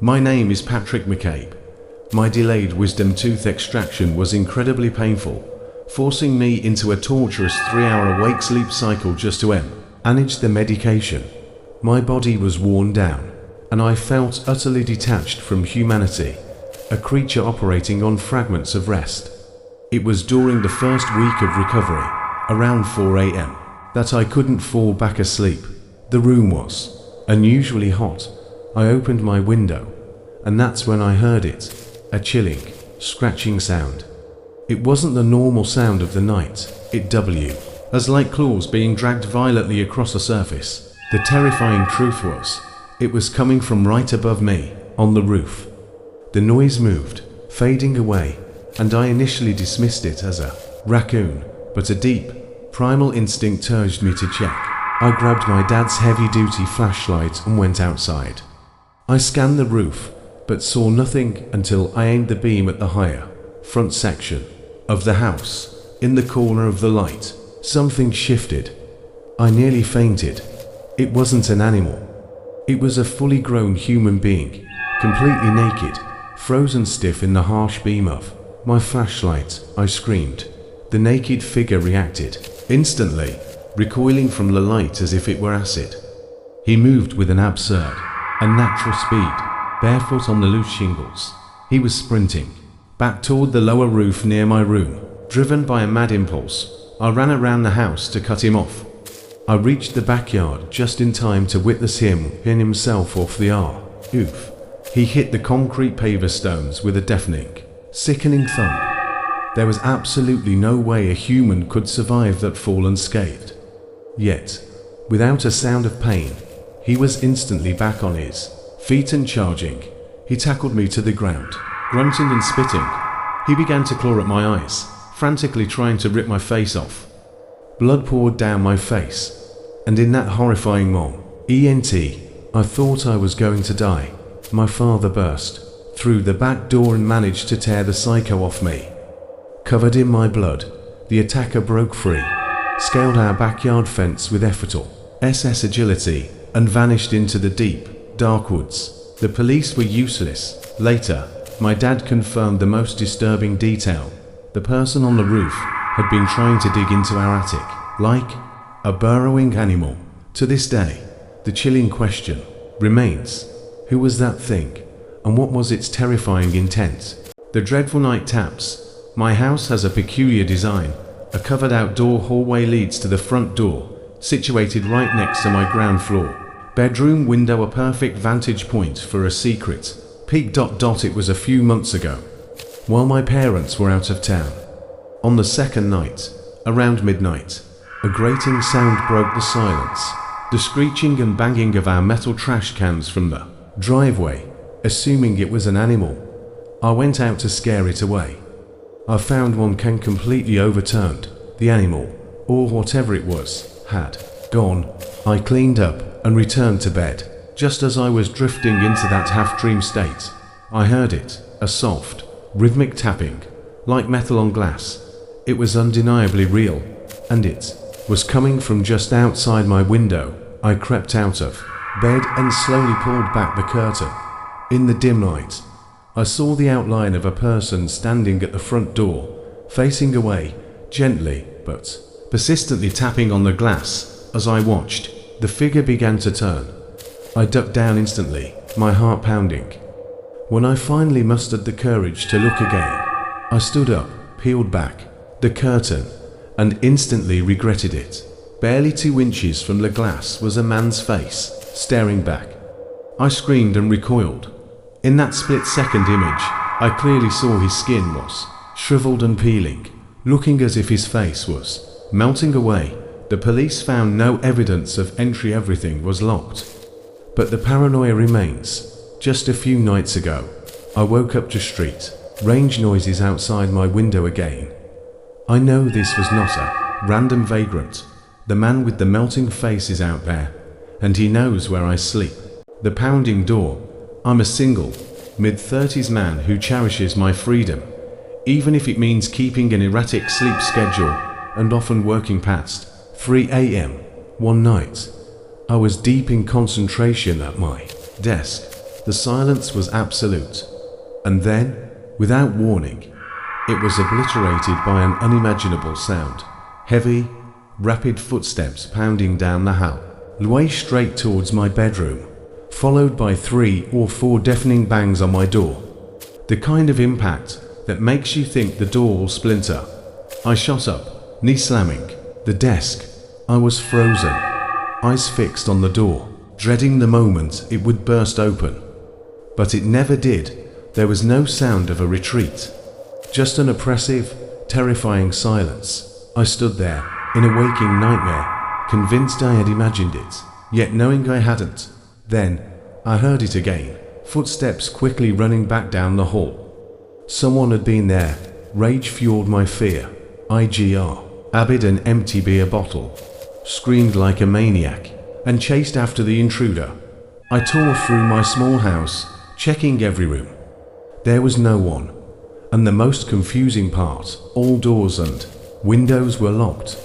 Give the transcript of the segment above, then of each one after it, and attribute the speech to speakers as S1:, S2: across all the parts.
S1: My name is Patrick McCabe. My delayed wisdom tooth extraction was incredibly painful, forcing me into a torturous 3-hour awake-sleep cycle just to manage the medication. My body was worn down, and I felt utterly detached from humanity, a creature operating on fragments of rest. It was during the first week of recovery, around 4 a.m., that I couldn't fall back asleep. The room was unusually hot. I opened my window, and that's when I heard it, a chilling, scratching sound. It wasn't the normal sound of the night, it was like claws being dragged violently across a surface. The terrifying truth was, it was coming from right above me, on the roof. The noise moved, fading away, and I initially dismissed it as a raccoon, but a deep, primal instinct urged me to check. I grabbed my dad's heavy-duty flashlight and went outside. I scanned the roof, but saw nothing until I aimed the beam at the higher, front section of the house. In the corner of the light, something shifted. I nearly fainted. It wasn't an animal. It was a fully grown human being, completely naked, frozen stiff in the harsh beam of my flashlight. I screamed. The naked figure reacted, instantly, recoiling from the light as if it were acid. He moved with an absurd, unnatural speed, barefoot on the loose shingles. He was sprinting back toward the lower roof near my room. Driven by a mad impulse, I ran around the house to cut him off. I reached the backyard just in time to witness him pin himself off the roof. He hit the concrete paver stones with a deafening, sickening thump. There was absolutely no way a human could survive that fall unscathed. Yet, without a sound of pain, he was instantly back on his feet and charging. He tackled me to the ground, grunting and spitting. He began to claw at my eyes, frantically trying to rip my face off. Blood poured down my face, and in that horrifying moment, I thought I was going to die. My father burst through the back door and managed to tear the psycho off me. Covered in my blood, the attacker broke free, scaled our backyard fence with effortless agility, and vanished into the deep, dark woods. The police were useless. Later, my dad confirmed the most disturbing detail. The person on the roof had been trying to dig into our attic, like a burrowing animal. To this day, the chilling question remains, who was that thing, and what was its terrifying intent? The dreadful night taps. My house has a peculiar design. A covered outdoor hallway leads to the front door, situated right next to my ground floor. Bedroom window, a perfect vantage point for a secret peek. It was a few months ago, while my parents were out of town. On the second night, around midnight, a grating sound broke the silence. The screeching and banging of our metal trash cans from the driveway, assuming it was an animal. I went out to scare it away. I found one can completely overturned. The animal, or whatever it was, had gone. I cleaned up and returned to bed. Just as I was drifting into that half-dream state, I heard it, a soft, rhythmic tapping, like metal on glass. It was undeniably real, and it was coming from just outside my window. I crept out of bed and slowly pulled back the curtain. In the dim light, I saw the outline of a person standing at the front door, facing away, gently but persistently tapping on the glass. As I watched, the figure began to turn. I ducked down instantly, my heart pounding. When I finally mustered the courage to look again, I stood up, peeled back the curtain, and instantly regretted it. Barely 2 inches from the glass was a man's face, staring back. I screamed and recoiled. In that split-second image, I clearly saw his skin was shriveled and peeling, looking as if his face was melting away. The police found no evidence of entry. Everything was locked. But the paranoia remains. Just a few nights ago, I woke up to street range noises outside my window again. I know this was not a random vagrant. The man with the melting face is out there, and he knows where I sleep. The pounding door. I'm a single, mid-30s man who cherishes my freedom, even if it means keeping an erratic sleep schedule and often working past 3 a.m. One night, I was deep in concentration at my desk, The silence was absolute. And then, without warning, it was obliterated by an unimaginable sound. Heavy, rapid footsteps pounding down the hall, way straight towards my bedroom, followed by 3 or 4 deafening bangs on my door. The kind of impact that makes you think the door will splinter. I shot up, knee slamming the desk. I was frozen, eyes fixed on the door, dreading the moment it would burst open. But it never did. There was no sound of a retreat, just an oppressive, terrifying silence. I stood there, in a waking nightmare, convinced I had imagined it, yet knowing I hadn't. Then, I heard it again, footsteps quickly running back down the hall. Someone had been there. Rage fueled my fear. IGR. Rabid an empty beer bottle, screamed like a maniac, and chased after the intruder. I tore through my small house, checking every room. There was no one. And the most confusing part, all doors and windows were locked.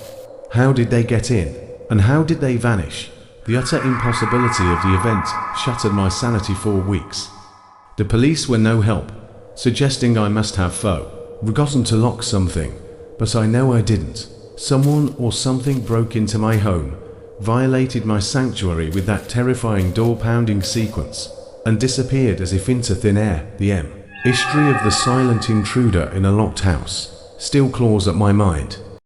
S1: How did they get in? And how did they vanish? The utter impossibility of the event shattered my sanity for weeks. The police were no help, suggesting I must have forgotten to lock something, but I know I didn't. Someone or something broke into my home, violated my sanctuary with that terrifying door-pounding sequence, and disappeared as if into thin air. The history of the silent intruder in a locked house still claws at my mind.